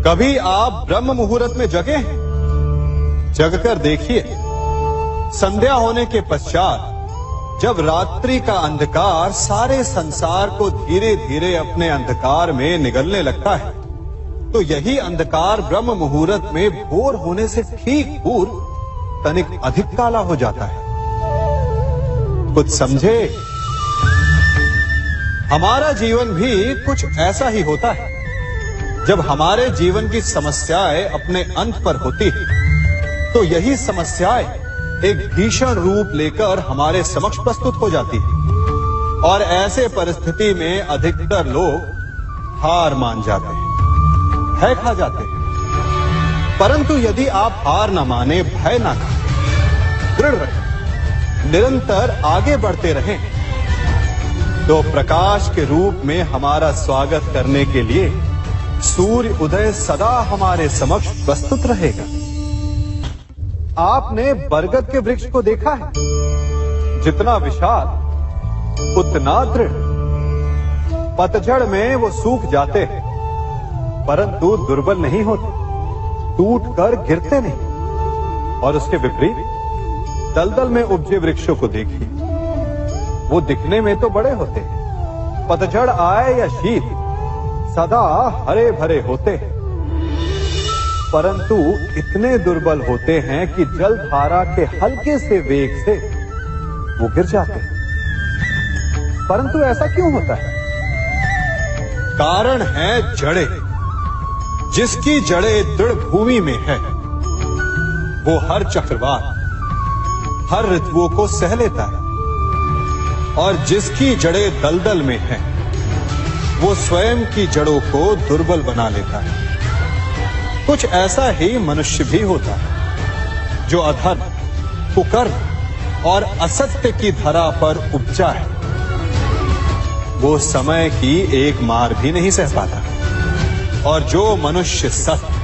कभी आप ब्रह्म मुहूर्त में जगे हैं? जगकर देखिए, संध्या होने के पश्चात जब रात्रि का अंधकार सारे संसार को धीरे धीरे अपने अंधकार में निगलने लगता है, तो यही अंधकार ब्रह्म मुहूर्त में भोर होने से ठीक पूर्व तनिक अधिक काला हो जाता है। कुछ समझे? हमारा जीवन भी कुछ ऐसा ही होता है। जब हमारे जीवन की समस्याएं अपने अंत पर होती है, तो यही समस्याएं एक भीषण रूप लेकर हमारे समक्ष प्रस्तुत हो जाती है और ऐसे परिस्थिति में अधिकतर लोग हार मान जाते हैं, भय खा जाते हैं। परंतु यदि आप हार न माने, भय न खाएं, दृढ़ रहें, निरंतर आगे बढ़ते रहें, तो प्रकाश के रूप में हमारा स्वागत करने के लिए सूर्य उदय सदा हमारे समक्ष प्रस्तुत रहेगा। आपने बरगद के वृक्ष को देखा है? जितना विशाल उतना दृढ़। पतझड़ में वो सूख जाते हैं, परंतु दुर्बल नहीं होते, टूटकर गिरते नहीं। और उसके विपरीत दलदल में उपजे वृक्षों को देखिए, वो दिखने में तो बड़े होते हैं, पतझड़ आए या शीत सदा हरे भरे होते हैं, परंतु इतने दुर्बल होते हैं कि जलधारा के हल्के से वेग से वो गिर जाते हैं। परंतु ऐसा क्यों होता है? कारण है जड़ें। जिसकी जड़ें दृढ़ भूमि में है, वो हर चक्रवात, हर ऋतुओं को सह लेता है, और जिसकी जड़ें दलदल में है, वो स्वयं की जड़ों को दुर्बल बना लेता है। कुछ ऐसा ही मनुष्य भी होता है, जो अधर्म, कुकर्म और असत्य की धरा पर उपजा है। वो समय की एक मार भी नहीं सह पाता, और जो मनुष्य सत्य,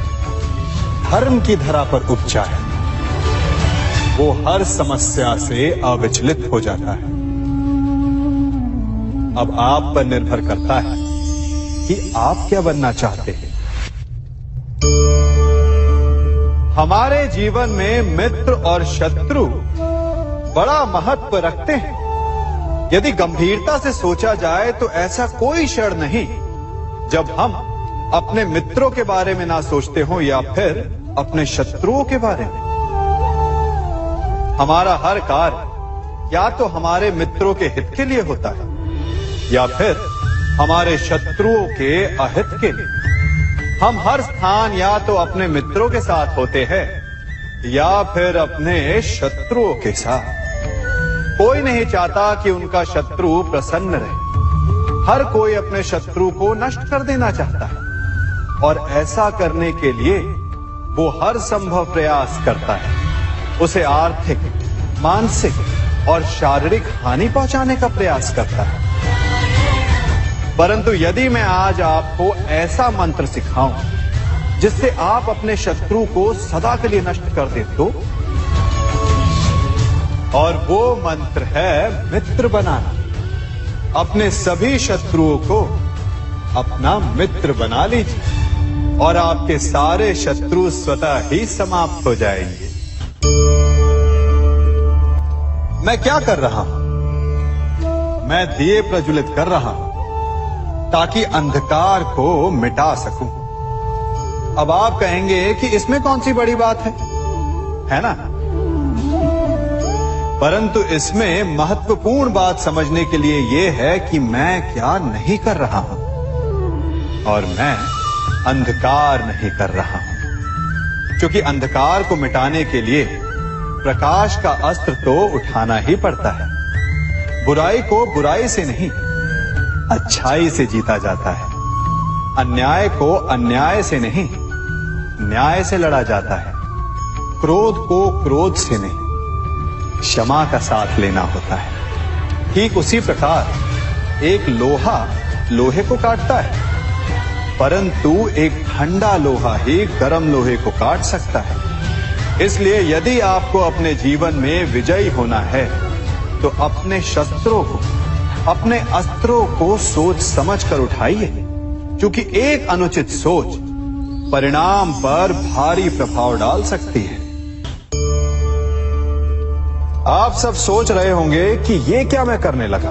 धर्म की धरा पर उपजा है, वो हर समस्या से अविचलित हो जाता है। अब आप पर निर्भर करता है कि आप क्या बनना चाहते हैं। हमारे जीवन में मित्र और शत्रु बड़ा महत्व रखते हैं। यदि गंभीरता से सोचा जाए तो ऐसा कोई क्षण नहीं जब हम अपने मित्रों के बारे में ना सोचते हो या फिर अपने शत्रुओं के बारे में। हमारा हर कार्य या तो हमारे मित्रों के हित के लिए होता है या फिर हमारे शत्रुओं के अहित के लिए। हम हर स्थान या तो अपने मित्रों के साथ होते हैं या फिर अपने शत्रुओं के साथ। कोई नहीं चाहता कि उनका शत्रु प्रसन्न रहे। हर कोई अपने शत्रु को नष्ट कर देना चाहता है, और ऐसा करने के लिए वो हर संभव प्रयास करता है। उसे आर्थिक, मानसिक और शारीरिक हानि पहुंचाने का प्रयास करता है। परंतु यदि मैं आज आपको ऐसा मंत्र सिखाऊं जिससे आप अपने शत्रु को सदा के लिए नष्ट कर दें तो, और वो मंत्र है मित्र बनाना। अपने सभी शत्रुओं को अपना मित्र बना लीजिए और आपके सारे शत्रु स्वतः ही समाप्त हो जाएंगे। मैं क्या कर रहा हूं? मैं दिए प्रज्वलित कर रहा हूं ताकि अंधकार को मिटा सकूं। अब आप कहेंगे कि इसमें कौन सी बड़ी बात है ना? परंतु इसमें महत्वपूर्ण बात समझने के लिए यह है कि मैं क्या नहीं कर रहा हूं, और मैं अंधकार नहीं कर रहा हूं। क्योंकि अंधकार को मिटाने के लिए प्रकाश का अस्त्र तो उठाना ही पड़ता है। बुराई को बुराई से नहीं, अच्छाई से जीता जाता है। अन्याय को अन्याय से नहीं, न्याय से लड़ा जाता है। क्रोध को क्रोध से नहीं, क्षमा का साथ लेना होता है। ठीक उसी प्रकार एक लोहा लोहे को काटता है, परंतु एक ठंडा लोहा ही गर्म लोहे को काट सकता है। इसलिए यदि आपको अपने जीवन में विजयी होना है तो अपने शस्त्रों को, अपने अस्त्रों को सोच समझ कर उठाइए, क्योंकि एक अनुचित सोच परिणाम पर भारी प्रभाव डाल सकती है। आप सब सोच रहे होंगे कि ये क्या मैं करने लगा।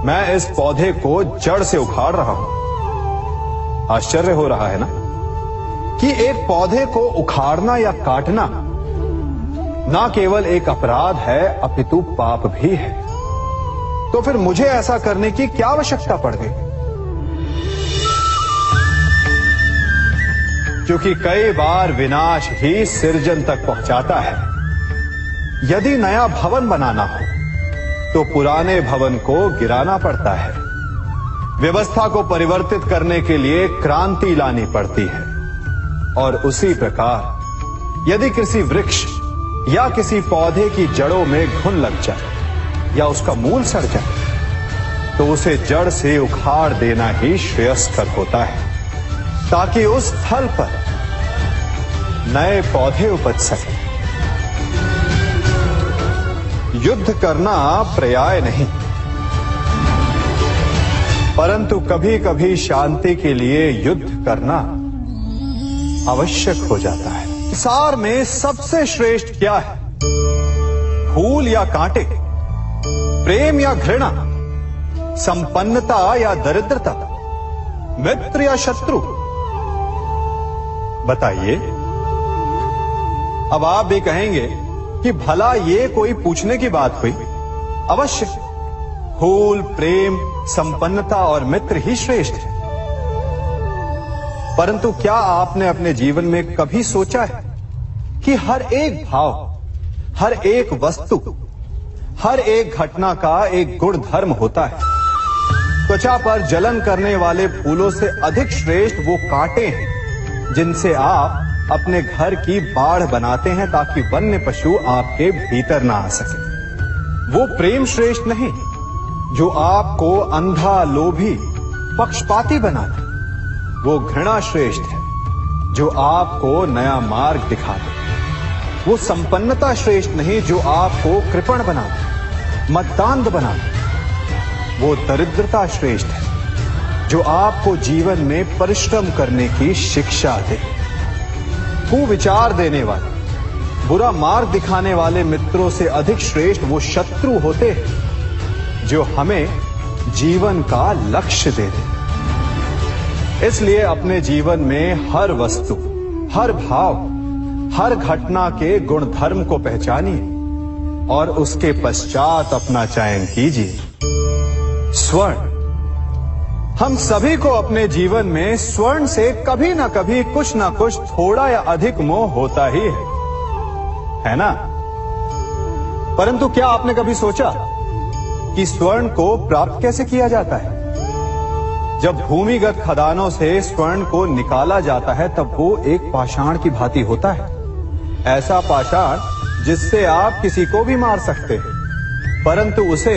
मैं इस पौधे को जड़ से उखाड़ रहा हूं। आश्चर्य हो रहा है ना कि एक पौधे को उखाड़ना या काटना ना केवल एक अपराध है अपितु पाप भी है। तो फिर मुझे ऐसा करने की क्या आवश्यकता पड़ गई? क्योंकि कई बार विनाश ही सृजन तक पहुंचाता है। यदि नया भवन बनाना हो तो पुराने भवन को गिराना पड़ता है। व्यवस्था को परिवर्तित करने के लिए क्रांति लानी पड़ती है। और उसी प्रकार यदि किसी वृक्ष या किसी पौधे की जड़ों में घुन लग जाए या उसका मूल सड़ जाए तो उसे जड़ से उखाड़ देना ही श्रेयस्कर होता है, ताकि उस स्थल पर नए पौधे उपज सके। युद्ध करना पर्याय नहीं, परंतु कभी कभी शांति के लिए युद्ध करना आवश्यक हो जाता है। संसार में सबसे श्रेष्ठ क्या है? फूल या कांटे, प्रेम या घृणा, संपन्नता या दरिद्रता, मित्र या शत्रु? बताइए। अब आप भी कहेंगे कि भला ये कोई पूछने की बात हुई? अवश्य, फूल, प्रेम, संपन्नता और मित्र ही श्रेष्ठ है। परंतु क्या आपने अपने जीवन में कभी सोचा है कि हर एक भाव, हर एक वस्तु, हर एक घटना का एक गुण धर्म होता है? त्वचा पर जलन करने वाले फूलों से अधिक श्रेष्ठ वो कांटे हैं जिनसे आप अपने घर की बाढ़ बनाते हैं ताकि वन्य पशु आपके भीतर ना आ सके। वो प्रेम श्रेष्ठ नहीं जो आपको अंधा, लोभी, पक्षपाती बनाता। वो घृणा श्रेष्ठ है जो आपको नया मार्ग दिखाता। वो संपन्नता श्रेष्ठ नहीं जो आपको कृपण बनाता, मद्दांध बनाता। वो दरिद्रता श्रेष्ठ है जो आपको जीवन में परिश्रम करने की शिक्षा दे। कुविचार देने वाले, बुरा मार्ग दिखाने वाले मित्रों से अधिक श्रेष्ठ वो शत्रु होते हैं जो हमें जीवन का लक्ष्य दे दे। इसलिए अपने जीवन में हर वस्तु, हर भाव, हर घटना के गुण धर्म को पहचानिए और उसके पश्चात अपना चयन कीजिए। स्वर्ण। हम सभी को अपने जीवन में स्वर्ण से कभी ना कभी कुछ ना कुछ थोड़ा या अधिक मोह होता ही है ना? परंतु क्या आपने कभी सोचा कि स्वर्ण को प्राप्त कैसे किया जाता है? जब भूमिगत खदानों से स्वर्ण को निकाला जाता है तब वो एक पाषाण की भांति होता है। ऐसा पाषाण जिससे आप किसी को भी मार सकते हैं, परंतु उसे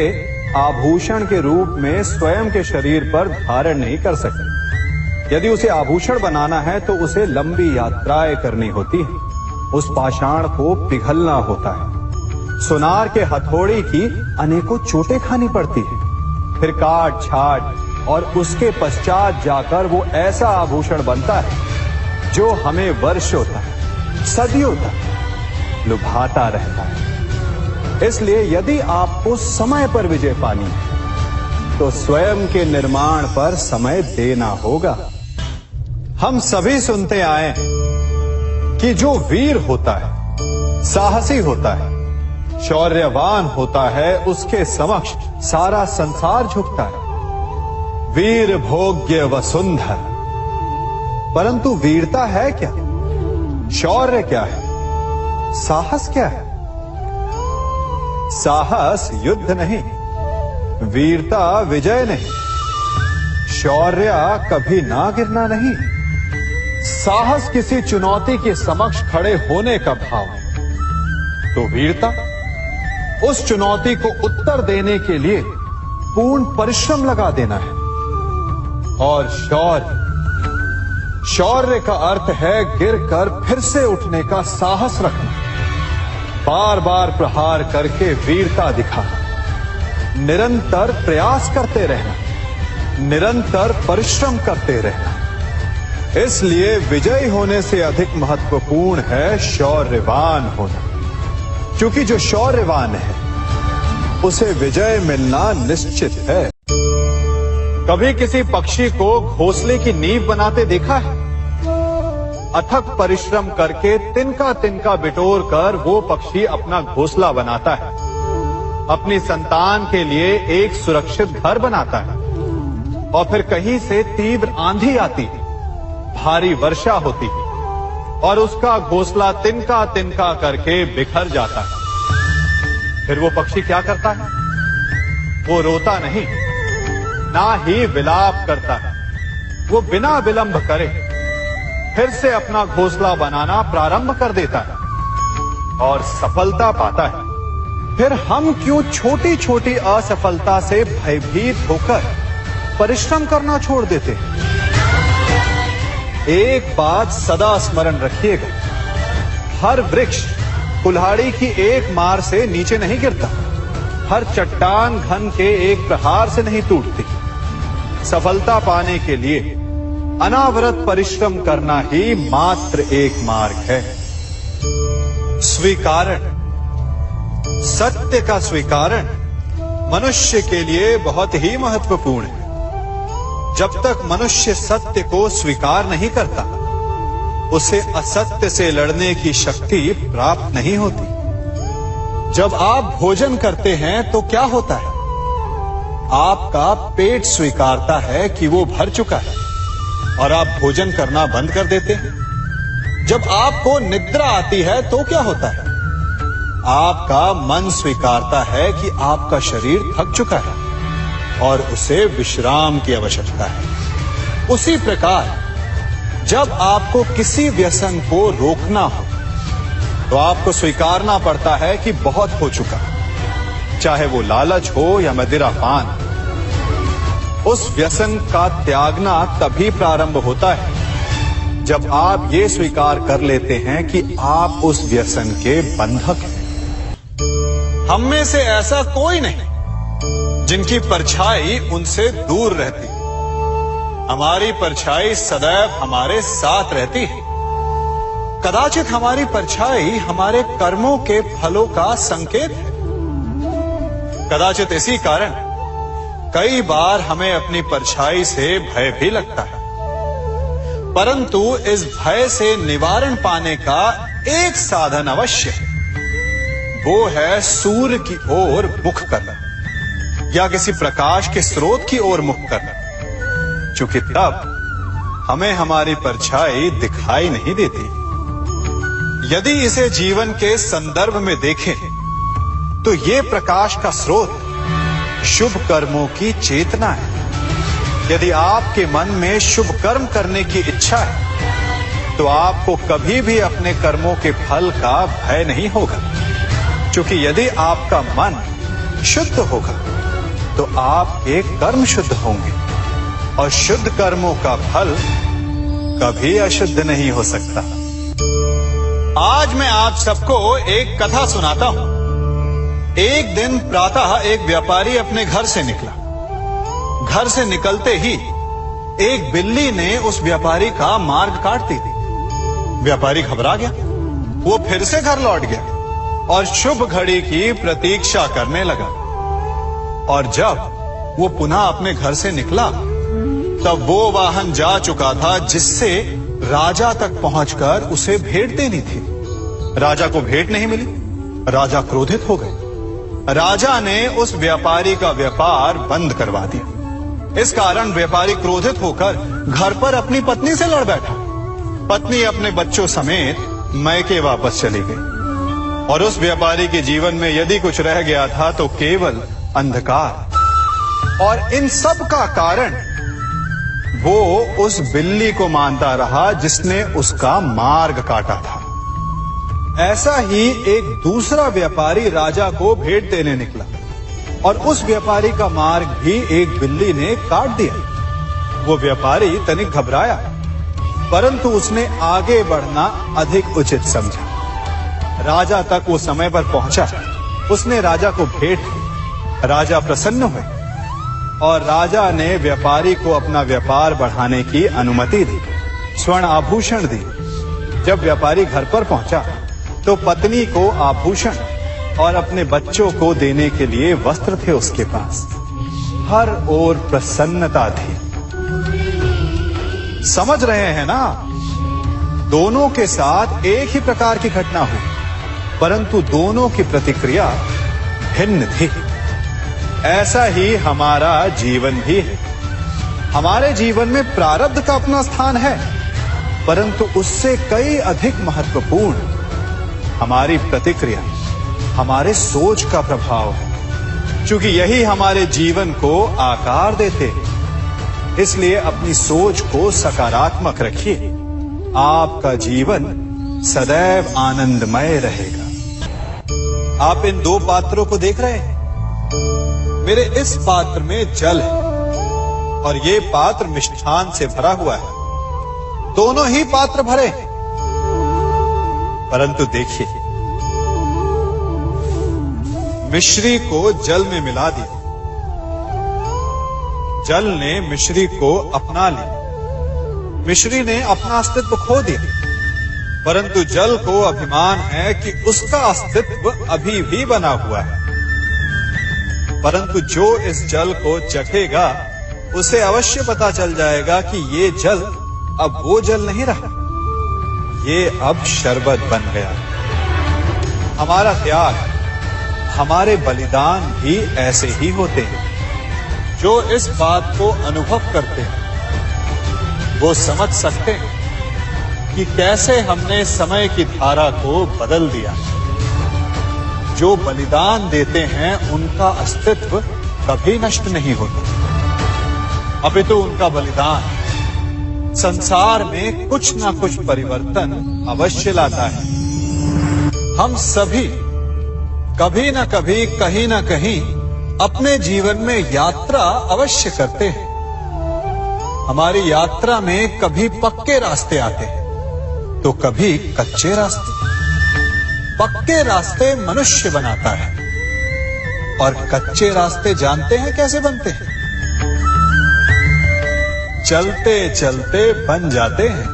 आभूषण के रूप में स्वयं के शरीर पर धारण नहीं कर सकते। यदि उसे आभूषण बनाना है तो उसे लंबी यात्राएं करनी होती है। उस पाषाण को पिघलना होता है। सुनार के हथौड़ी की अनेकों चोटें खानी पड़ती है। फिर काट छाट और उसके पश्चात जाकर वो ऐसा आभूषण बनता है जो हमें वर्षों तक, सदियों तक लुभाता रहता है। इसलिए यदि आपको समय पर विजय पानी है तो स्वयं के निर्माण पर समय देना होगा। हम सभी सुनते आए कि जो वीर होता है, साहसी होता है, शौर्यवान होता है, उसके समक्ष सारा संसार झुकता है। वीर भोग्य वसुंधर। परंतु वीरता है क्या? शौर्य क्या है? साहस क्या है? साहस युद्ध नहीं, वीरता विजय नहीं, शौर्य कभी ना गिरना नहीं। साहस किसी चुनौती के समक्ष खड़े होने का भाव है, तो वीरता उस चुनौती को उत्तर देने के लिए पूर्ण परिश्रम लगा देना है। और शौर्य का अर्थ है गिरकर फिर से उठने का साहस रखना, बार बार प्रहार करके वीरता दिखाना, निरंतर प्रयास करते रहना, निरंतर परिश्रम करते रहना। इसलिए विजयी होने से अधिक महत्वपूर्ण है शौर्यवान होना, क्योंकि जो शौर्यवान है उसे विजय मिलना निश्चित है। कभी किसी पक्षी को घोंसले की नींव बनाते देखा है? अथक परिश्रम करके तिनका तिनका बिटोर कर वो पक्षी अपना घोंसला बनाता है, अपनी संतान के लिए एक सुरक्षित घर बनाता है। और फिर कहीं से तीव्र आंधी आती है, भारी वर्षा होती है और उसका घोंसला तिनका तिनका करके बिखर जाता है। फिर वो पक्षी क्या करता है? वो रोता नहीं, ना ही विलाप करता है। वो बिना विलंब करे फिर से अपना घोंसला बनाना प्रारंभ कर देता है और सफलता पाता है। फिर हम क्यों छोटी छोटी असफलता से भयभीत होकर परिश्रम करना छोड़ देते हैं? एक बात सदा स्मरण रखिएगा, हर वृक्ष कुल्हाड़ी की एक मार से नीचे नहीं गिरता, हर चट्टान घन के एक प्रहार से नहीं टूटती। सफलता पाने के लिए अनावरत परिश्रम करना ही मात्र एक मार्ग है। स्वीकारण, सत्य का स्वीकारण मनुष्य के लिए बहुत ही महत्वपूर्ण है। जब तक मनुष्य सत्य को स्वीकार नहीं करता, उसे असत्य से लड़ने की शक्ति प्राप्त नहीं होती। जब आप भोजन करते हैं तो क्या होता है? आपका पेट स्वीकारता है कि वो भर चुका है और आप भोजन करना बंद कर देते हैं। जब आपको निद्रा आती है तो क्या होता है? आपका मन स्वीकारता है कि आपका शरीर थक चुका है और उसे विश्राम की आवश्यकता है। उसी प्रकार जब आपको किसी व्यसन को रोकना हो तो आपको स्वीकारना पड़ता है कि बहुत हो चुका, चाहे वो लालच हो या मदिरापान। उस व्यसन का त्यागना तभी प्रारंभ होता है जब आप ये स्वीकार कर लेते हैं कि आप उस व्यसन के बंधक हैं। हम में से ऐसा कोई नहीं जिनकी परछाई उनसे दूर रहती। हमारी परछाई सदैव हमारे साथ रहती है। कदाचित हमारी परछाई हमारे कर्मों के फलों का संकेत है। कदाचित इसी कारण कई बार हमें अपनी परछाई से भय भी लगता है, परंतु इस भय से निवारण पाने का एक साधन अवश्य है। वो है सूर्य की ओर मुख करना या किसी प्रकाश के स्रोत की ओर मुख करना, क्योंकि तब हमें हमारी परछाई दिखाई नहीं देती। यदि इसे जीवन के संदर्भ में देखें तो ये प्रकाश का स्रोत शुभ कर्मों की चेतना है। यदि आपके मन में शुभ कर्म करने की इच्छा है तो आपको कभी भी अपने कर्मों के फल का भय नहीं होगा, क्योंकि यदि आपका मन शुद्ध होगा तो आपके कर्म शुद्ध होंगे और शुद्ध कर्मों का फल कभी अशुद्ध नहीं हो सकता। आज मैं आप सबको एक कथा सुनाता हूं। एक दिन प्रातः एक व्यापारी अपने घर से निकला। घर से निकलते ही एक बिल्ली ने उस व्यापारी का मार्ग काट दी। व्यापारी घबरा गया। वो फिर से घर लौट गया और शुभ घड़ी की प्रतीक्षा करने लगा। और जब वो पुनः अपने घर से निकला तब वो वाहन जा चुका था जिससे राजा तक पहुंचकर उसे भेंट देनी थी। राजा को भेंट नहीं मिली। राजा क्रोधित हो गए। राजा ने उस व्यापारी का व्यापार बंद करवा दिया। इस कारण व्यापारी क्रोधित होकर घर पर अपनी पत्नी से लड़ बैठा। पत्नी अपने बच्चों समेत मैके वापस चली गई और उस व्यापारी के जीवन में यदि कुछ रह गया था तो केवल अंधकार। और इन सब का कारण वो उस बिल्ली को मानता रहा जिसने उसका मार्ग काटा था। ऐसा ही एक दूसरा व्यापारी राजा को भेंट देने निकला और उस व्यापारी का मार्ग भी एक बिल्ली ने काट दिया। वो व्यापारी तनिक घबराया, परंतु उसने आगे बढ़ना अधिक उचित समझा। राजा तक वो समय पर पहुंचा। उसने राजा को भेंट दी। राजा प्रसन्न हुए और राजा ने व्यापारी को अपना व्यापार बढ़ाने की अनुमति दी। स्वर्ण आभूषण दिए। जब व्यापारी घर पर पहुंचा तो पत्नी को आभूषण और अपने बच्चों को देने के लिए वस्त्र थे उसके पास। हर ओर प्रसन्नता थी। समझ रहे हैं ना, दोनों के साथ एक ही प्रकार की घटना हुई, परंतु दोनों की प्रतिक्रिया भिन्न थी। ऐसा ही हमारा जीवन भी है। हमारे जीवन में प्रारब्ध का अपना स्थान है, परंतु उससे कई अधिक महत्वपूर्ण हमारी प्रतिक्रिया, हमारे सोच का प्रभाव है। क्योंकि यही हमारे जीवन को आकार देते हैं। इसलिए अपनी सोच को सकारात्मक रखिए। आपका जीवन सदैव आनंदमय रहेगा। आप इन दो पात्रों को देख रहे हैं। मेरे इस पात्र में जल है और ये पात्र मिष्ठान से भरा हुआ है। दोनों ही पात्र भरे हैं, परंतु देखिए, मिश्री को जल में मिला दिया। जल ने मिश्री को अपना लिया। मिश्री ने अपना अस्तित्व खो दिया, परंतु जल को अभिमान है कि उसका अस्तित्व अभी भी बना हुआ है। परंतु जो इस जल को चखेगा उसे अवश्य पता चल जाएगा कि ये जल अब वो जल नहीं रहा, ये अब शरबत बन गया। हमारा त्याग, हमारे बलिदान भी ऐसे ही होते हैं। जो इस बात को अनुभव करते हैं वो समझ सकते हैं कि कैसे हमने समय की धारा को बदल दिया। जो बलिदान देते हैं उनका अस्तित्व कभी नष्ट नहीं होता, अपितु उनका बलिदान संसार में कुछ ना कुछ परिवर्तन अवश्य लाता है। हम सभी कभी ना कभी, कहीं ना कहीं अपने जीवन में यात्रा अवश्य करते हैं। हमारी यात्रा में कभी पक्के रास्ते आते हैं तो कभी कच्चे रास्ते। पक्के रास्ते मनुष्य बनाता है और कच्चे रास्ते जानते हैं कैसे बनते हैं? चलते चलते बन जाते हैं।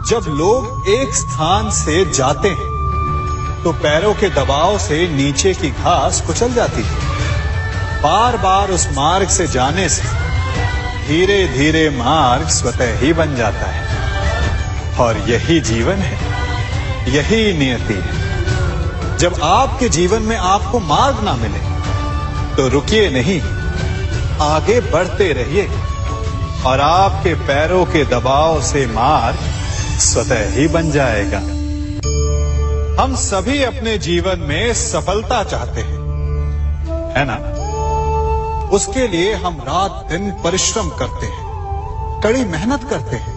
जब लोग एक स्थान से जाते हैं तो पैरों के दबाव से नीचे की घास कुचल जाती है। बार बार उस मार्ग से जाने से धीरे धीरे मार्ग स्वतः ही बन जाता है। और यही जीवन है, यही नियति है। जब आपके जीवन में आपको मार्ग ना मिले तो रुकिए नहीं, आगे बढ़ते रहिए और आपके पैरों के दबाव से मार्ग स्वतः ही बन जाएगा। हम सभी अपने जीवन में सफलता चाहते हैं, है ना? उसके लिए हम रात दिन परिश्रम करते हैं, कड़ी मेहनत करते हैं,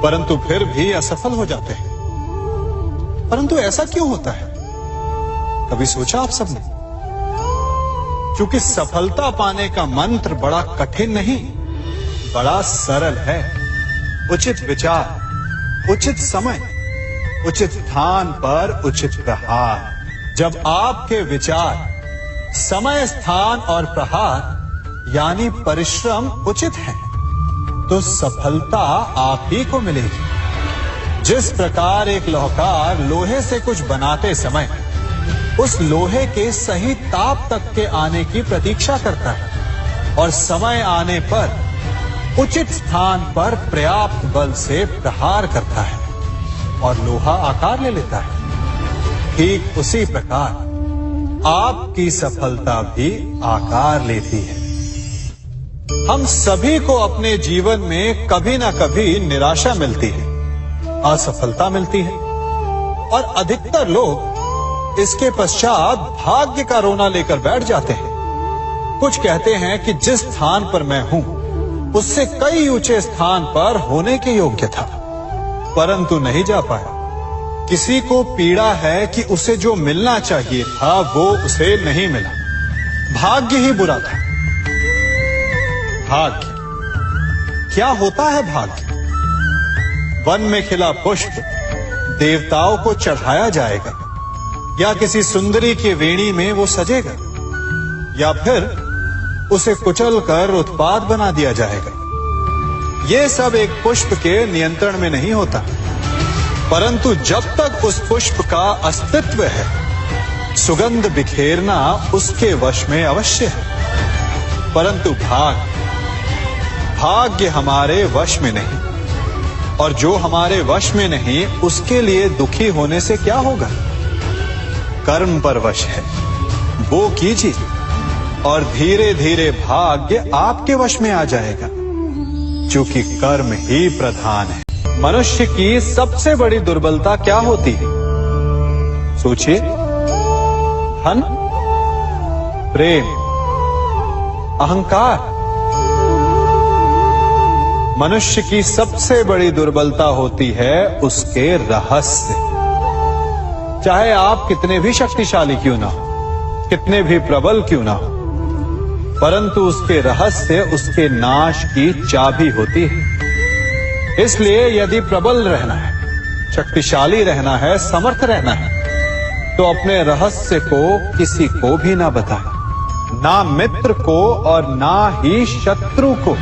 परंतु फिर भी असफल हो जाते हैं। परंतु ऐसा क्यों होता है? कभी सोचा आप सबने? क्योंकि सफलता पाने का मंत्र बड़ा कठिन नहीं, बड़ा सरल है। उचित विचार, उचित समय, उचित स्थान पर उचित प्रहार। जब आपके विचार, समय, स्थान और प्रहार यानी परिश्रम उचित है तो सफलता आप ही को मिलेगी। जिस प्रकार एक लोहार लोहे से कुछ बनाते समय उस लोहे के सही ताप तक के आने की प्रतीक्षा करता है और समय आने पर उचित स्थान पर पर्याप्त बल से प्रहार करता है और लोहा आकार ले लेता है, ठीक उसी प्रकार आपकी सफलता भी आकार लेती है। हम सभी को अपने जीवन में कभी ना कभी निराशा मिलती है, असफलता मिलती है और अधिकतर लोग इसके पश्चात भाग्य का रोना लेकर बैठ जाते हैं। कुछ कहते हैं कि जिस स्थान पर मैं हूं उससे कई ऊंचे स्थान पर होने के योग्य था, परंतु नहीं जा पाया। किसी को पीड़ा है कि उसे जो मिलना चाहिए था वो उसे नहीं मिला। भाग्य ही बुरा था। भाग्य क्या होता है? भाग्य वन में खिला पुष्प देवताओं को चढ़ाया जाएगा या किसी सुंदरी की वेणी में वो सजेगा या फिर उसे कुचल कर उत्पाद बना दिया जाएगा ये सब एक पुष्प के नियंत्रण में नहीं होता, परंतु जब तक उस पुष्प का अस्तित्व है, सुगंध बिखेरना उसके वश में अवश्य है। परंतु भाग्य हमारे वश में नहीं, और जो हमारे वश में नहीं उसके लिए दुखी होने से क्या होगा। कर्म पर वश है, वो कीजिए और धीरे धीरे भाग्य आपके वश में आ जाएगा, क्योंकि कर्म ही प्रधान है। मनुष्य की सबसे बड़ी दुर्बलता क्या होती है? सोचिए। धन, प्रेम, अहंकार। मनुष्य की सबसे बड़ी दुर्बलता होती है उसके रहस्य। चाहे आप कितने भी शक्तिशाली क्यों ना हो, कितने भी प्रबल क्यों ना हो, परंतु उसके रहस्य उसके नाश की चाबी होती है। इसलिए यदि प्रबल रहना है, शक्तिशाली रहना है, समर्थ रहना है, तो अपने रहस्य को किसी को भी ना बताएं, ना मित्र को और ना ही शत्रु को,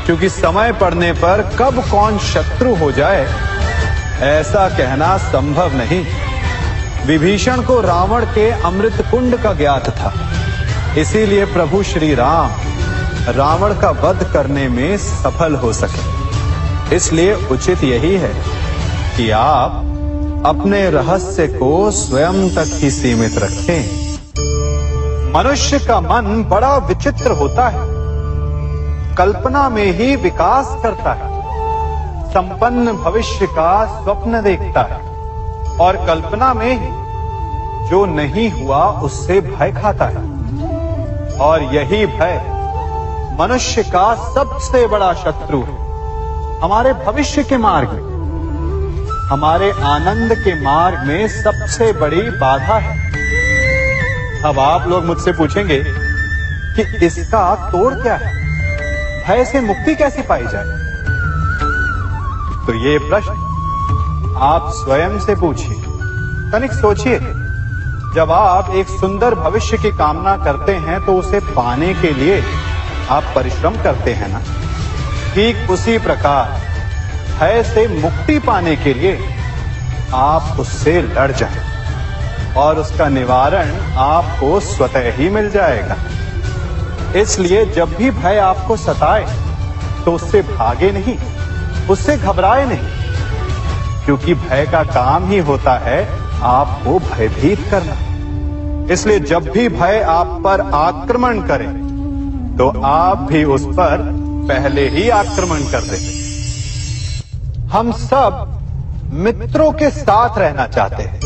क्योंकि समय पड़ने पर कब कौन शत्रु हो जाए ऐसा कहना संभव नहीं। विभीषण को रावण के अमृत कुंड का ज्ञात था, इसीलिए प्रभु श्री राम रावण का वध करने में सफल हो सके। इसलिए उचित यही है कि आप अपने रहस्य को स्वयं तक ही सीमित रखें। मनुष्य का मन बड़ा विचित्र होता है, कल्पना में ही विकास करता है, संपन्न भविष्य का स्वप्न देखता है और कल्पना में ही जो नहीं हुआ उससे भय खाता है। और यही भय मनुष्य का सबसे बड़ा शत्रु है। हमारे भविष्य के मार्ग में, हमारे आनंद के मार्ग में सबसे बड़ी बाधा है। अब आप लोग मुझसे पूछेंगे कि इसका तोड़ क्या है, भय से मुक्ति कैसे पाई जाए? तो ये प्रश्न आप स्वयं से पूछिए। तनिक सोचिए, जब आप एक सुंदर भविष्य की कामना करते हैं तो उसे पाने के लिए आप परिश्रम करते हैं ना। ठीक उसी प्रकार भय से मुक्ति पाने के लिए आप उससे लड़ जाएं और उसका निवारण आपको स्वतः ही मिल जाएगा। इसलिए जब भी भय आपको सताए तो उससे भागे नहीं, उससे घबराए नहीं, क्योंकि भय का काम ही होता है आपको भयभीत करना। इसलिए जब भी भय आप पर आक्रमण करे तो आप भी उस पर पहले ही आक्रमण कर दें। हम सब मित्रों के साथ रहना चाहते हैं,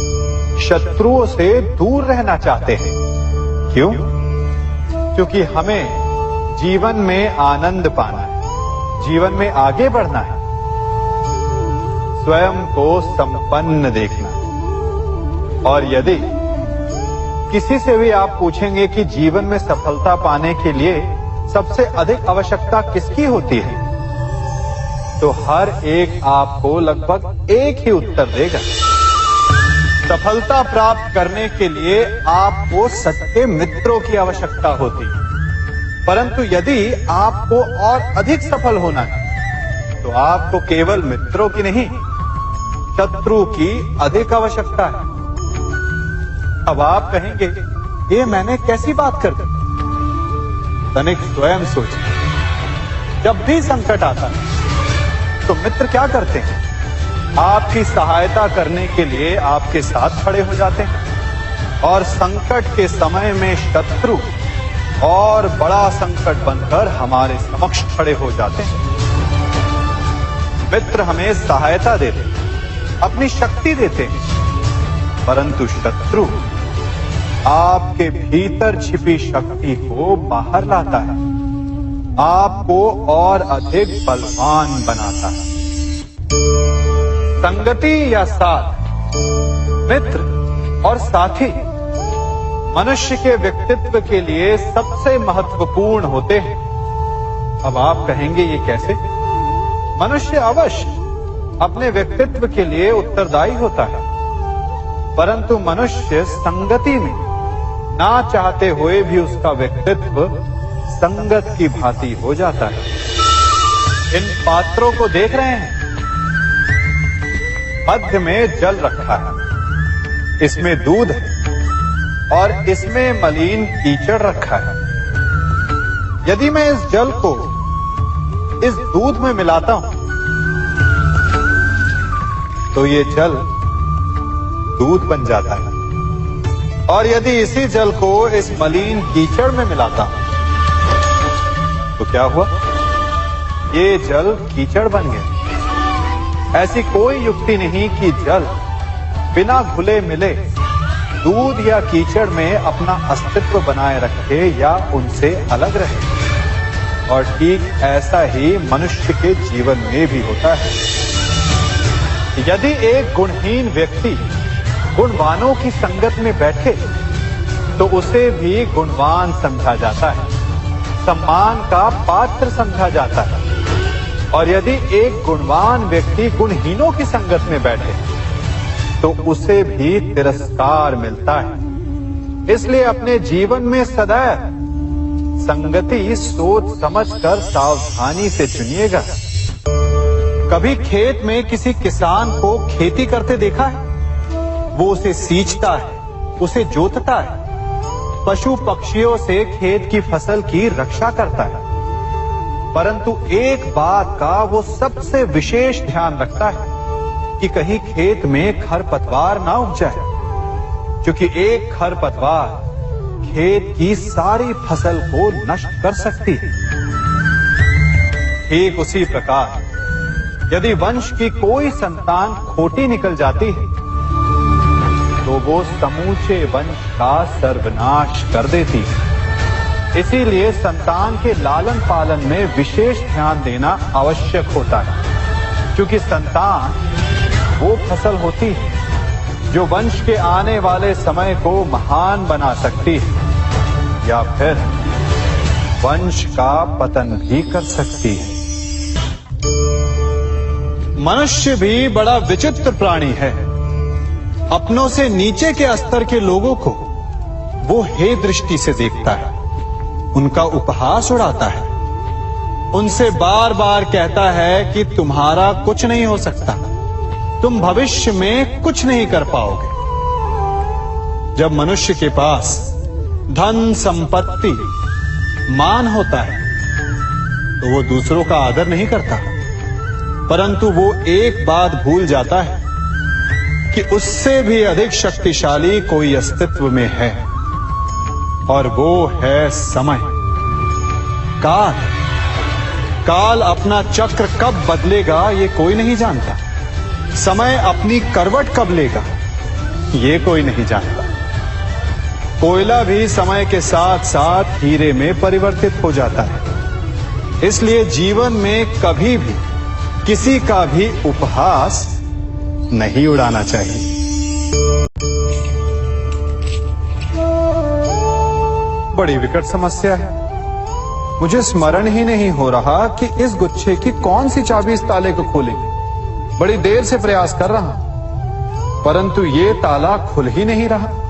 शत्रुओं से दूर रहना चाहते हैं। क्यों? क्योंकि हमें जीवन में आनंद पाना है, जीवन में आगे बढ़ना है, स्वयं को संपन्न देखना है। और यदि किसी से भी आप पूछेंगे कि जीवन में सफलता पाने के लिए सबसे अधिक आवश्यकता किसकी होती है, तो हर एक आपको लगभग एक ही उत्तर देगा। सफलता प्राप्त करने के लिए आपको सच्चे मित्रों की आवश्यकता होती है। परंतु यदि आपको और अधिक सफल होना है तो आपको केवल मित्रों की नहीं, शत्रु की अधिक आवश्यकता है। अब आप कहेंगे, ये मैंने कैसी बात कर दी? तनिक स्वयं सोचिए। जब भी संकट आता है तो मित्र क्या करते हैं? आपकी सहायता करने के लिए आपके साथ खड़े हो जाते हैं, और संकट के समय में शत्रु और बड़ा संकट बनकर हमारे समक्ष खड़े हो जाते हैं। मित्र हमें सहायता देते हैं, अपनी शक्ति देते हैं, परंतु शत्रु आपके भीतर छिपी शक्ति को बाहर लाता है, आपको और अधिक बलवान बनाता है। संगति या साथ, मित्र और साथी मनुष्य के व्यक्तित्व के लिए सबसे महत्वपूर्ण होते हैं। अब आप कहेंगे, ये कैसे? मनुष्य अवश्य अपने व्यक्तित्व के लिए उत्तरदायी होता है, परंतु मनुष्य संगति में ना चाहते हुए भी उसका व्यक्तित्व संगत की भांति हो जाता है। इन पात्रों को देख रहे हैं? मध्य में जल रखा है, इसमें दूध है और इसमें मलिन कीचड़ रखा है। यदि मैं इस जल को इस दूध में मिलाता हूं तो ये जल दूध बन जाता है, और यदि इसी जल को इस मलिन कीचड़ में मिलाता हूं तो क्या हुआ? ये जल कीचड़ बन गया। ऐसी कोई युक्ति नहीं कि जल बिना घुले मिले दूध या कीचड़ में अपना अस्तित्व बनाए रखे या उनसे अलग रहे। और ठीक ऐसा ही मनुष्य के जीवन में भी होता है। यदि एक गुणहीन व्यक्ति गुणवानों की संगत में बैठे तो उसे भी गुणवान समझा जाता है, सम्मान का पात्र समझा जाता है। और यदि एक गुणवान व्यक्ति गुणहीनों की संगत में बैठे तो उसे भी तिरस्कार मिलता है। इसलिए अपने जीवन में सदैव संगति सोच समझकर सावधानी से चुनिएगा। कभी खेत में किसी किसान को खेती करते देखा है? वो उसे सींचता है, उसे जोतता है, पशु पक्षियों से खेत की फसल की रक्षा करता है। परंतु एक बात का वो सबसे विशेष ध्यान रखता है कि कहीं खेत में खरपतवार ना उग जाए, क्योंकि एक खरपतवार खेत की सारी फसल को नष्ट कर सकती है। ठीक उसी प्रकार यदि वंश की कोई संतान खोटी निकल जाती है तो वो समूचे वंश का सर्वनाश कर देती है। इसीलिए संतान के लालन पालन में विशेष ध्यान देना आवश्यक होता है, क्योंकि संतान वो फसल होती है जो वंश के आने वाले समय को महान बना सकती है या फिर वंश का पतन भी कर सकती है। मनुष्य भी बड़ा विचित्र प्राणी है। अपनों से नीचे के स्तर के लोगों को वो हे दृष्टि से देखता है, उनका उपहास उड़ाता है, उनसे बार बार कहता है कि तुम्हारा कुछ नहीं हो सकता, तुम भविष्य में कुछ नहीं कर पाओगे। जब मनुष्य के पास धन संपत्ति मान होता है तो वो दूसरों का आदर नहीं करता, परंतु वो एक बात भूल जाता है कि उससे भी अधिक शक्तिशाली कोई अस्तित्व में है, और वो है समय। काल काल अपना चक्र कब बदलेगा ये कोई नहीं जानता। समय अपनी करवट कब लेगा ये कोई नहीं जानता। कोयला भी समय के साथ साथ हीरे में परिवर्तित हो जाता है। इसलिए जीवन में कभी भी किसी का भी उपहास नहीं उड़ाना चाहिए। बड़ी विकट समस्या है। मुझे स्मरण ही नहीं हो रहा कि इस गुच्छे की कौन सी चाबी इस ताले को खोलेगी। बड़ी देर से प्रयास कर रहा हूं, परंतु ये ताला खुल ही नहीं रहा।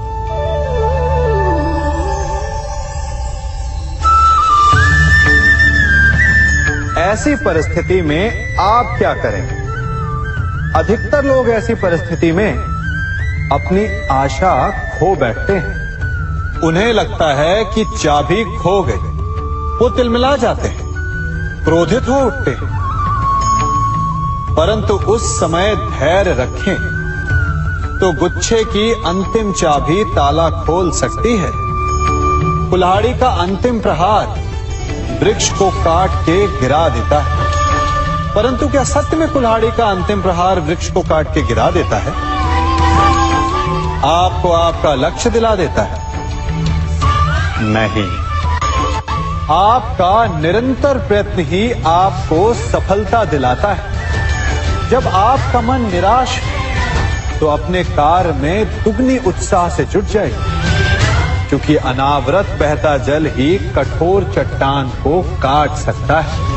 ऐसी परिस्थिति में आप क्या करेंगे? अधिकतर लोग ऐसी परिस्थिति में अपनी आशा खो बैठते हैं। उन्हें लगता है कि चाबी खो गई। वो तिलमिला जाते हैं, क्रोधित हो उठते हैं। परंतु उस समय धैर्य रखें तो गुच्छे की अंतिम चाबी ताला खोल सकती है। कुल्हाड़ी का अंतिम प्रहार वृक्ष को काट के गिरा देता है, परंतु क्या सत्य में कुल्हाड़ी का अंतिम प्रहार वृक्ष को काट के गिरा देता है? आपको आपका लक्ष्य दिला देता है? नहीं, आपका निरंतर प्रयत्न ही आपको सफलता दिलाता है। जब आपका मन निराश हो तो अपने कार्य में दुगनी उत्साह से जुट जाए, क्योंकि अनावरत बहता जल ही कठोर चट्टान को काट सकता है।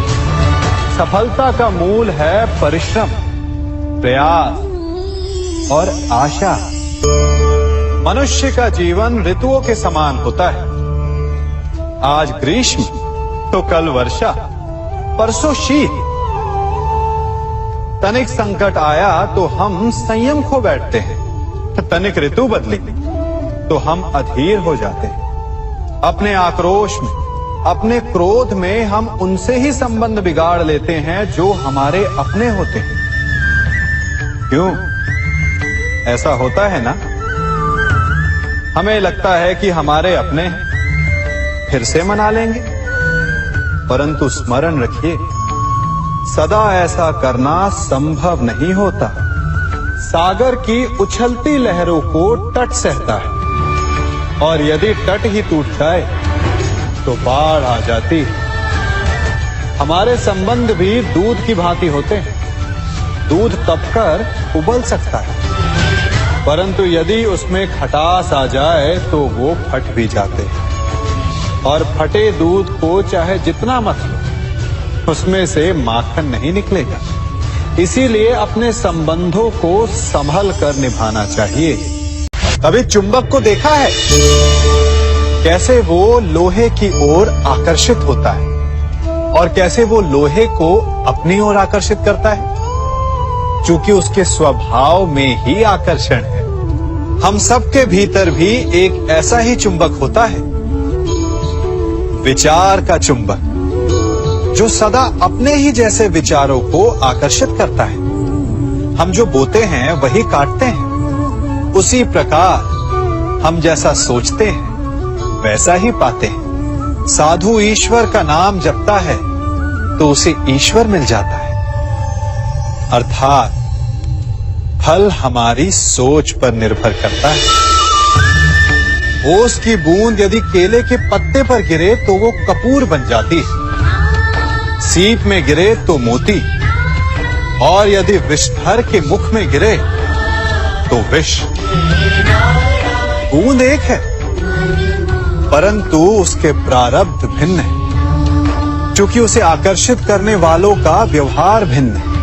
सफलता का मूल है परिश्रम, प्रयास और आशा। मनुष्य का जीवन ऋतुओं के समान होता है। आज ग्रीष्म तो कल वर्षा, परसों शीत तनिक संकट आया तो हम संयम खो बैठते हैं, तनिक ऋतु बदली तो हम अधीर हो जाते हैं। अपने आक्रोश में, अपने क्रोध में हम उनसे ही संबंध बिगाड़ लेते हैं जो हमारे अपने होते हैं। क्यों ऐसा होता है ना? हमें लगता है कि हमारे अपने हैं, फिर से मना लेंगे, परंतु स्मरण रखिए, सदा ऐसा करना संभव नहीं होता। सागर की उछलती लहरों को तट सहता है, और यदि तट ही टूट जाए तो बाढ़ आ जाती है। हमारे संबंध भी दूध की भांति होते हैं। दूध तपकर उबल सकता है, परंतु यदि उसमें खटास आ जाए तो वो फट भी जाते हैं। और फटे दूध को चाहे जितना मत लो, उसमें से माखन नहीं निकलेगा। इसीलिए अपने संबंधों को संभल कर निभाना चाहिए। कभी चुंबक को देखा है कैसे वो लोहे की ओर आकर्षित होता है, और कैसे वो लोहे को अपनी ओर आकर्षित करता है? चूंकि उसके स्वभाव में ही आकर्षण है। हम सबके भीतर भी एक ऐसा ही चुंबक होता है, विचार का चुंबक, जो सदा अपने ही जैसे विचारों को आकर्षित करता है। हम जो बोते हैं वही काटते हैं। उसी प्रकार हम जैसा सोचते हैं वैसा ही पाते हैं। साधु ईश्वर का नाम जपता है तो उसे ईश्वर मिल जाता है। अर्थात फल हमारी सोच पर निर्भर करता है। ओस की बूंद यदि केले के पत्ते पर गिरे तो वो कपूर बन जाती है, सीप में गिरे तो मोती, और यदि विषधर के मुख में गिरे तो विष। बूंद एक है, परंतु उसके प्रारब्ध भिन्न है, क्योंकि उसे आकर्षित करने वालों का व्यवहार भिन्न है।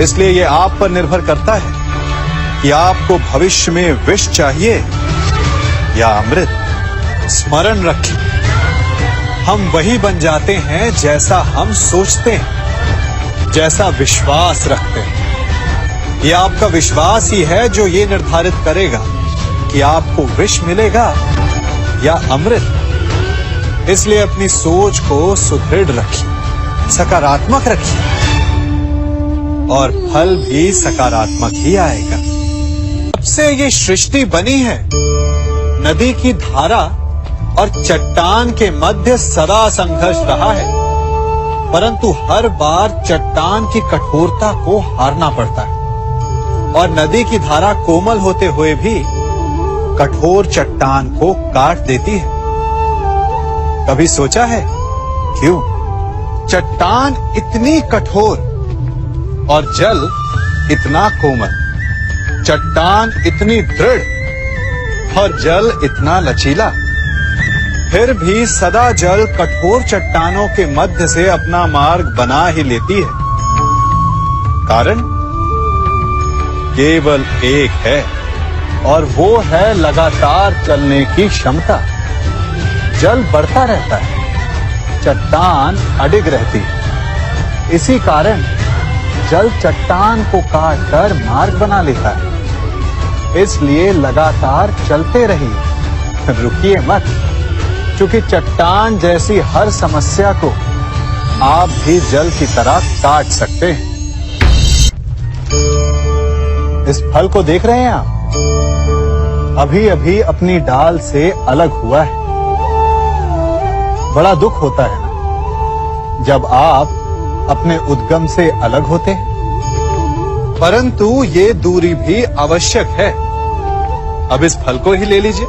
इसलिए यह आप पर निर्भर करता है कि आपको भविष्य में विष चाहिए या अमृत। स्मरण रखें, हम वही बन जाते हैं जैसा हम सोचते हैं, जैसा विश्वास रखते हैं। यह आपका विश्वास ही है जो ये निर्धारित करेगा कि आपको विष मिलेगा या अमृत। इसलिए अपनी सोच को सुदृढ़ रखिए, सकारात्मक रखिए, और फल भी सकारात्मक ही आएगा। जब से ये सृष्टि बनी है, नदी की धारा और चट्टान के मध्य सदा संघर्ष रहा है, परंतु हर बार चट्टान की कठोरता को हारना पड़ता है, और नदी की धारा कोमल होते हुए भी कठोर चट्टान को काट देती है। कभी सोचा है क्यों चट्टान इतनी कठोर और जल इतना कोमल, चट्टान इतनी दृढ़ और जल इतना लचीला, फिर भी सदा जल कठोर चट्टानों के मध्य से अपना मार्ग बना ही लेती है? कारण केवल एक है, और वो है लगातार चलने की क्षमता। जल बढ़ता रहता है, चट्टान अडिग रहती है। इसी कारण जल चट्टान को काटकर मार्ग बना लेता है। इसलिए लगातार चलते रहिए, रुकिए मत, क्योंकि चट्टान जैसी हर समस्या को आप भी जल की तरह काट सकते हैं। इस फल को देख रहे हैं आप, अभी अभी अपनी डाल से अलग हुआ है। बड़ा दुख होता है ना जब आप अपने उद्गम से अलग होते हैं, परंतु ये दूरी भी आवश्यक है। अब इस फल को ही ले लीजिए।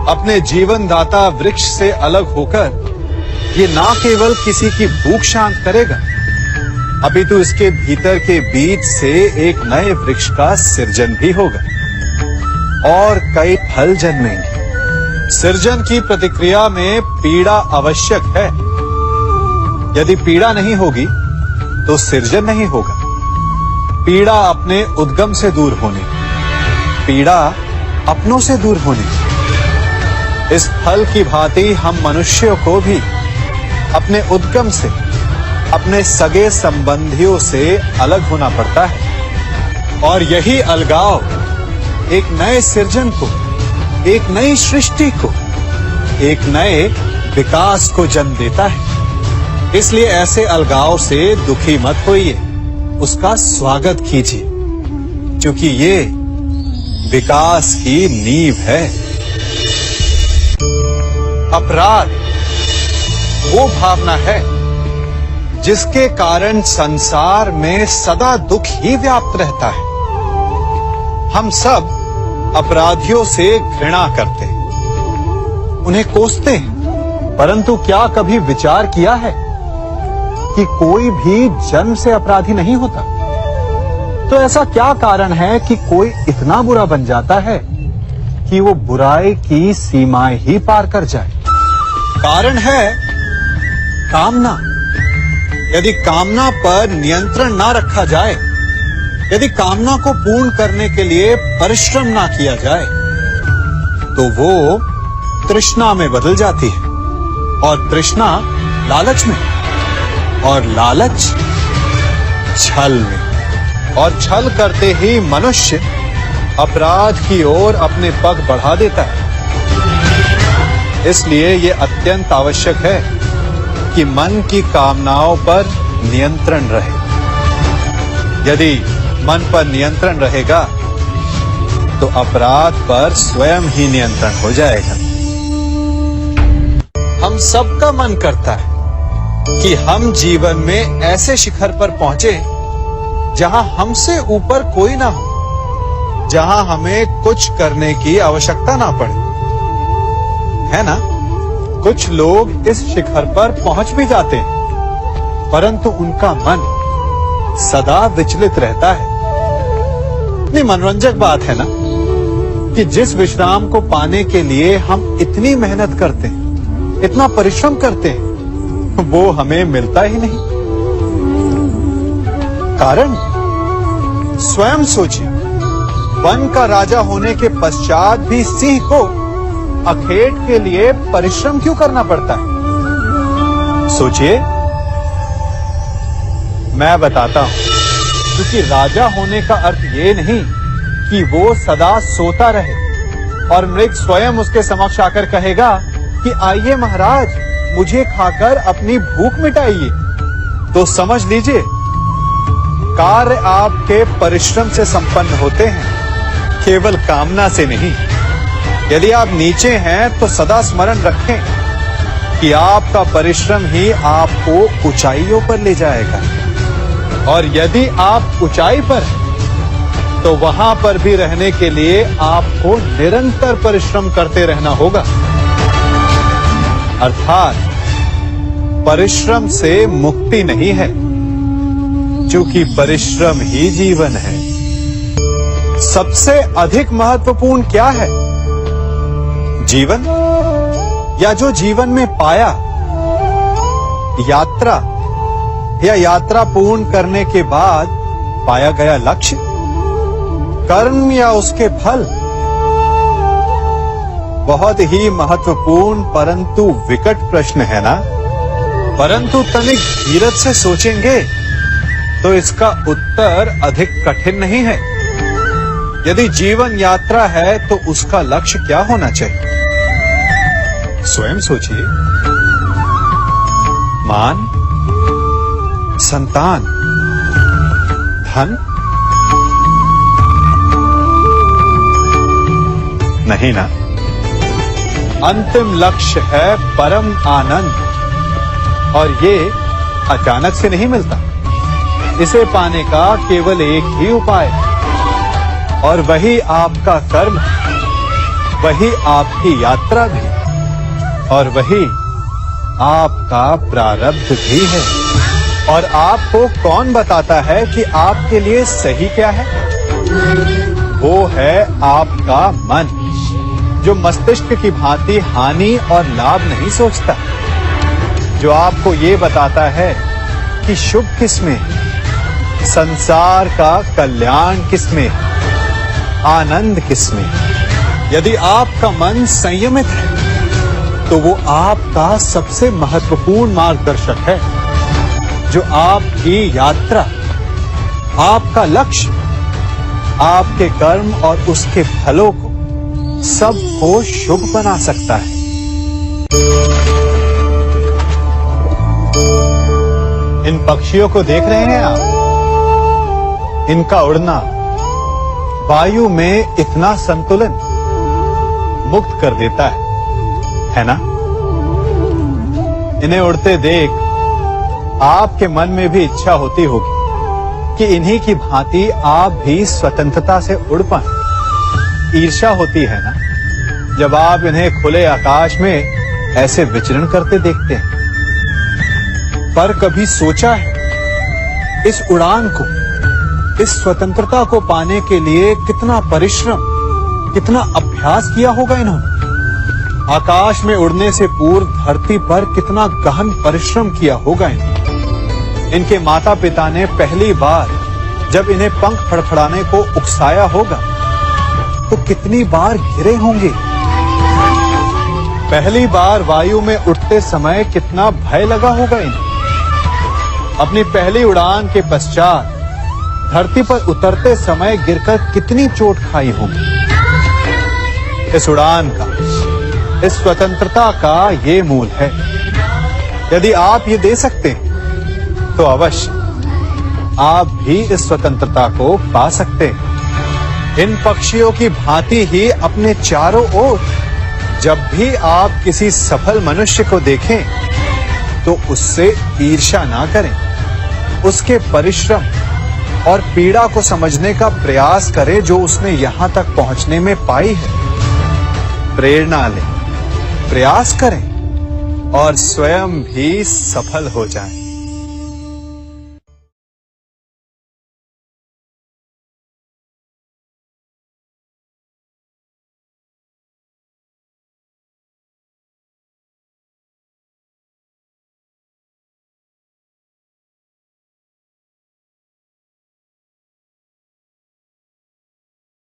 अपने जीवनदाता वृक्ष से अलग होकर ये ना केवल किसी की भूख शांत करेगा, अपितु इसके भीतर के बीज से एक नए वृक्ष का सृजन भी होगा और कई फल जन्मेंगे। सृजन की प्रतिक्रिया में पीड़ा आवश्यक है। यदि पीड़ा नहीं होगी तो सृजन नहीं होगा। पीड़ा अपने उद्गम से दूर होने, पीड़ा अपनों से दूर होने। इस फल की भांति हम मनुष्यों को भी अपने उद्गम से, अपने सगे संबंधियों से अलग होना पड़ता है और यही अलगाव एक नए सृजन को, एक नई सृष्टि को, एक नए विकास को जन्म देता है। इसलिए ऐसे अलगाव से दुखी मत होइए, उसका स्वागत कीजिए, क्योंकि ये विकास की नींव है। अपराध वो भावना है जिसके कारण संसार में सदा दुख ही व्याप्त रहता है। हम सब अपराधियों से घृणा करते हैं, उन्हें कोसते हैं, परंतु क्या कभी विचार किया है कि कोई भी जन्म से अपराधी नहीं होता? तो ऐसा क्या कारण है कि कोई इतना बुरा बन जाता है कि वो बुराई की सीमाएं ही पार कर जाए? कारण है कामना। यदि कामना पर नियंत्रण ना रखा जाए, यदि कामना को पूर्ण करने के लिए परिश्रम ना किया जाए, तो वो तृष्णा में बदल जाती है और तृष्णा लालच में, और लालच छल में, और छल करते ही मनुष्य अपराध की ओर अपने पग बढ़ा देता है। इसलिए ये अत्यंत आवश्यक है कि मन की कामनाओं पर नियंत्रण रहे। यदि मन पर नियंत्रण रहेगा तो अपराध पर स्वयं ही नियंत्रण हो जाएगा। हम सबका मन करता है कि हम जीवन में ऐसे शिखर पर पहुंचे जहां हमसे ऊपर कोई ना हो, जहां हमें कुछ करने की आवश्यकता ना पड़े, है ना? कुछ लोग इस शिखर पर पहुंच भी जाते हैं, परंतु उनका मन सदा विचलित रहता है। इतनी मनोरंजक बात है ना कि जिस विश्राम को पाने के लिए हम इतनी मेहनत करते हैं, इतना परिश्रम करते हैं, वो हमें मिलता ही नहीं। कारण स्वयं सोचिए, वन का राजा होने के पश्चात भी सिंह को अखेट के लिए परिश्रम क्यों करना पड़ता है? सोचिए। मैं बताता हूं, क्योंकि राजा होने का अर्थ ये नहीं कि वो सदा सोता रहे और मृग स्वयं उसके समक्ष आकर कहेगा कि आइए महाराज, मुझे खाकर अपनी भूख मिटाइए। तो समझ लीजिए, कार्य आपके परिश्रम से संपन्न होते हैं, केवल कामना से नहीं। यदि आप नीचे हैं तो सदा स्मरण रखें कि आपका परिश्रम ही आपको ऊंचाइयों पर ले जाएगा, और यदि आप ऊंचाई पर हैं तो वहां पर भी रहने के लिए आपको निरंतर परिश्रम करते रहना होगा। अर्थात परिश्रम से मुक्ति नहीं है, क्योंकि परिश्रम ही जीवन है। सबसे अधिक महत्वपूर्ण क्या है? जीवन, या जो जीवन में पाया, यात्रा, या यात्रा पूर्ण करने के बाद पाया गया लक्ष्य, कर्म या उसके फल? बहुत ही महत्वपूर्ण परंतु विकट प्रश्न है ना? परंतु तनिक धीरज से सोचेंगे तो इसका उत्तर अधिक कठिन नहीं है। यदि जीवन यात्रा है तो उसका लक्ष्य क्या होना चाहिए? स्वयं सोचिए। मान, संतान, धन? नहीं ना। अंतिम लक्ष्य है परम आनंद, और ये अचानक से नहीं मिलता। इसे पाने का केवल एक ही उपाय, और वही आपका कर्म, वही आपकी यात्रा भी, और वही आपका प्रारब्ध भी है। और आपको कौन बताता है कि आपके लिए सही क्या है? वो है आपका मन, जो मस्तिष्क की भांति हानि और लाभ नहीं सोचता, जो आपको ये बताता है कि शुभ किसमें, संसार का कल्याण किसमें, आनंद किसमें। यदि आपका मन संयमित है तो वो आपका सबसे महत्वपूर्ण मार्गदर्शक है, जो आपकी यात्रा, आपका लक्ष्य, आपके कर्म और उसके फलों को सबको शुभ बना सकता है। इन पक्षियों को देख रहे हैं आप? इनका उड़ना वायु में इतना संतुलन मुक्त कर देता है ना? इन्हें उड़ते देख आपके मन में भी इच्छा होती होगी कि इन्हीं की भांति आप भी स्वतंत्रता से उड़ पाएं। ईर्ष्या होती है ना, जब आप इन्हें खुले आकाश में ऐसे विचरण करते देखते हैं। पर कभी सोचा है इस उड़ान को, इस स्वतंत्रता को पाने के लिए कितना परिश्रम, कितना अभ्यास किया होगा इन्होंने? आकाश में उड़ने से पूर्व धरती पर कितना गहन परिश्रम किया होगा इन्होंने। इनके माता पिता ने पहली बार जब इन्हें पंख फड़फड़ाने को उकसाया होगा तो कितनी बार गिरे होंगे। पहली बार वायु में उड़ते समय कितना भय लगा होगा इन्हें। अपनी पहली उड़ान के पश्चात धरती पर उतरते समय गिरकर कितनी चोट खाई होगी। इस उड़ान का, इस स्वतंत्रता का ये मूल है। यदि आप ये दे सकते हैं तो अवश्य आप भी इस स्वतंत्रता को पा सकते हैं। इन पक्षियों की भांति ही अपने चारों ओर जब भी आप किसी सफल मनुष्य को देखें तो उससे ईर्ष्या ना करें। उसके परिश्रम और पीड़ा को समझने का प्रयास करें जो उसने यहां तक पहुंचने में पाई है। प्रेरणा लें, प्रयास करें और स्वयं भी सफल हो जाएं।